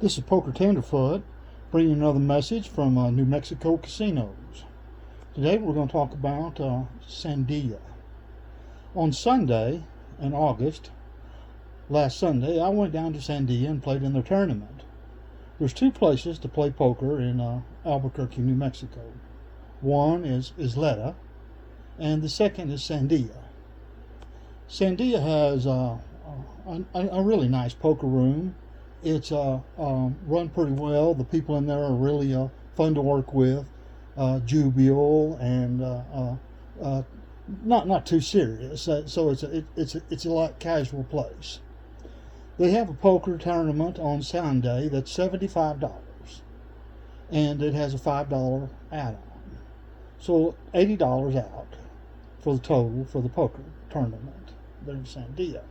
This is poker-tinderfoot, bringing another message from New Mexico casinos. Today we're going to talk about Sandia. On Sunday in August, last Sunday, I went down to Sandia and played in their tournament. There's two places to play poker in Albuquerque, New Mexico. One is Isleta, and the second is Sandia. Sandia has a really nice poker room. It's run pretty well. The people in there are really fun to work with, jovial and not too serious. So it's a lot casual place. They have a poker tournament on Sunday that's $75, and it has a $5 add-on. So $80 out for the total for the poker tournament there in Sandia.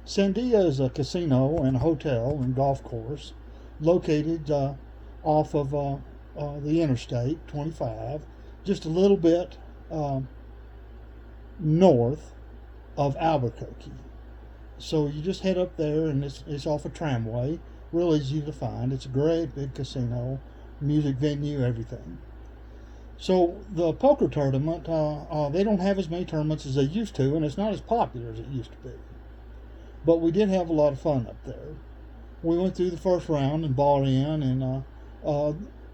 Sandia is a casino and hotel and golf course located off of the Interstate 25, just a little bit north of Albuquerque. So you just head up there, and it's off a tramway, real easy to find. It's a great big casino, music venue, everything. So the poker tournament, they don't have as many tournaments as they used to, and it's not as popular as it used to be. But we did have a lot of fun up there. We went through the first round and bought in, and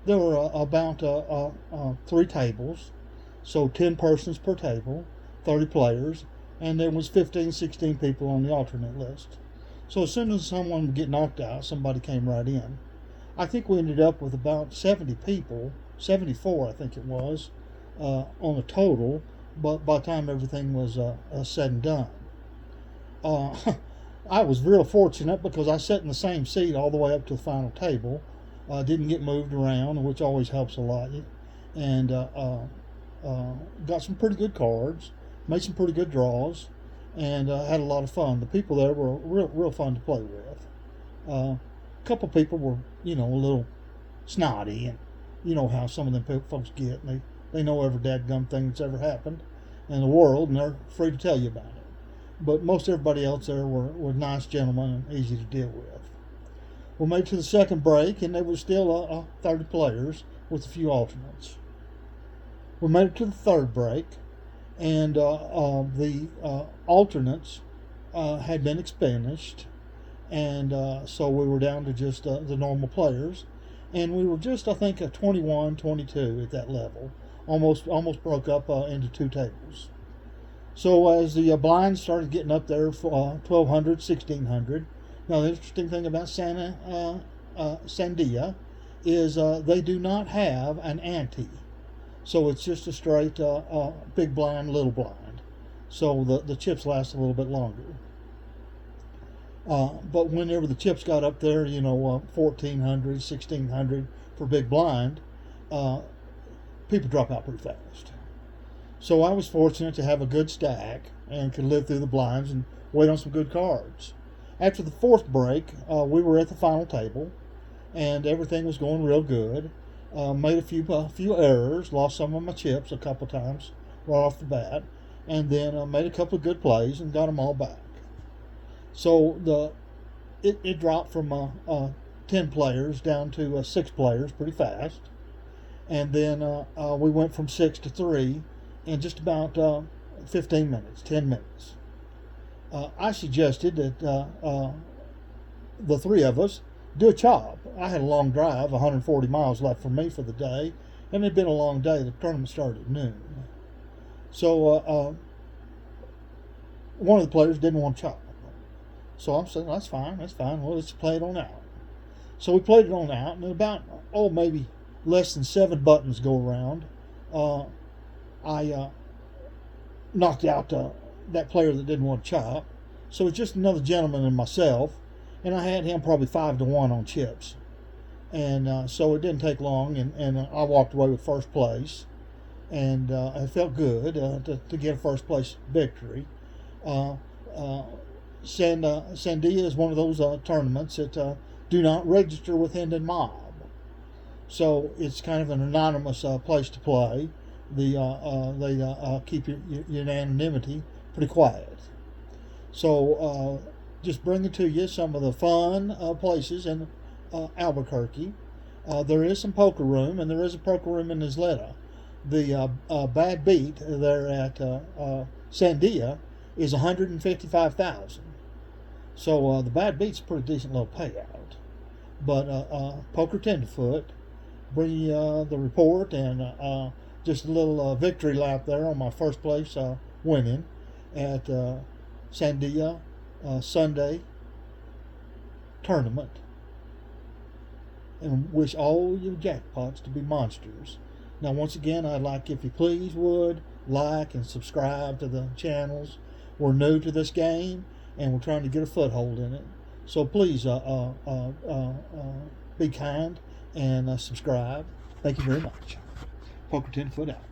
there were about 3 tables, so 10 persons per table, 30 players, and there was 15, 16 people on the alternate list. So as soon as someone would get knocked out, somebody came right in. I think we ended up with about 70 people, 74 I think it was, on the total, but by the time everything was said and done. I was real fortunate because I sat in the same seat all the way up to the final table. Didn't get moved around, which always helps a lot. And got some pretty good cards, made some pretty good draws, and had a lot of fun. The people there were real fun to play with. A couple people were, a little snotty, and you know how some of them folks get. And they know every dadgum thing that's ever happened in the world, and they're free to tell you about it. But most everybody else there were nice gentlemen and easy to deal with. We made it to the second break, and there was still 30 players with a few alternates. We made it to the third break, and the alternates had been extinguished, and so we were down to just the normal players, and we were just, I think, at 21, 22 at that level. Almost broke up into 2 tables. So as the blinds started getting up there for 1,200, 1,600. Now the interesting thing about Sandia is they do not have an ante. So it's just a straight big blind, little blind. So the chips last a little bit longer. But whenever the chips got up there, 1,400, 1,600 for big blind, people drop out pretty fast. So I was fortunate to have a good stack and could live through the blinds and wait on some good cards. After the fourth break, we were at the final table, and everything was going real good. Made a few errors, lost some of my chips a couple times right off the bat, and then made a couple of good plays and got them all back. So it dropped from 10 players down to 6 players pretty fast, and then we went from 6 to 3 in just about 15 minutes, 10 minutes. I suggested that the 3 of us do a chop. I had a long drive, 140 miles left for me for the day, and it had been a long day. The tournament started at noon. So one of the players didn't want to chop. So I'm saying, that's fine. Well, let's play it on out. So we played it on out, and about, maybe less than 7 buttons go around. I knocked out that player that didn't want to chop. So it's just another gentleman and myself, and I had him probably 5-1 on chips. And so it didn't take long, and I walked away with first place, and it felt good to get a first place victory. Sandia is one of those tournaments that do not register with Hendon Mob. So it's kind of an anonymous place to play. They keep your anonymity pretty quiet. So just bringing to you some of the fun places and Albuquerque. There is some poker room, and there is a poker room in Isleta. The bad beat there at Sandia is 155,000. So the bad beat's a pretty decent little payout. But poker-tinderfoot, bring you the report and just a little victory lap there on my first place winning at Sandia Sunday tournament, and wish all your jackpots to be monsters. Now, once again, I'd like, if you please would, like and subscribe to the channels. We're new to this game, and we're trying to get a foothold in it. So please be kind and subscribe. Thank you very much. Poker-tinderfoot out.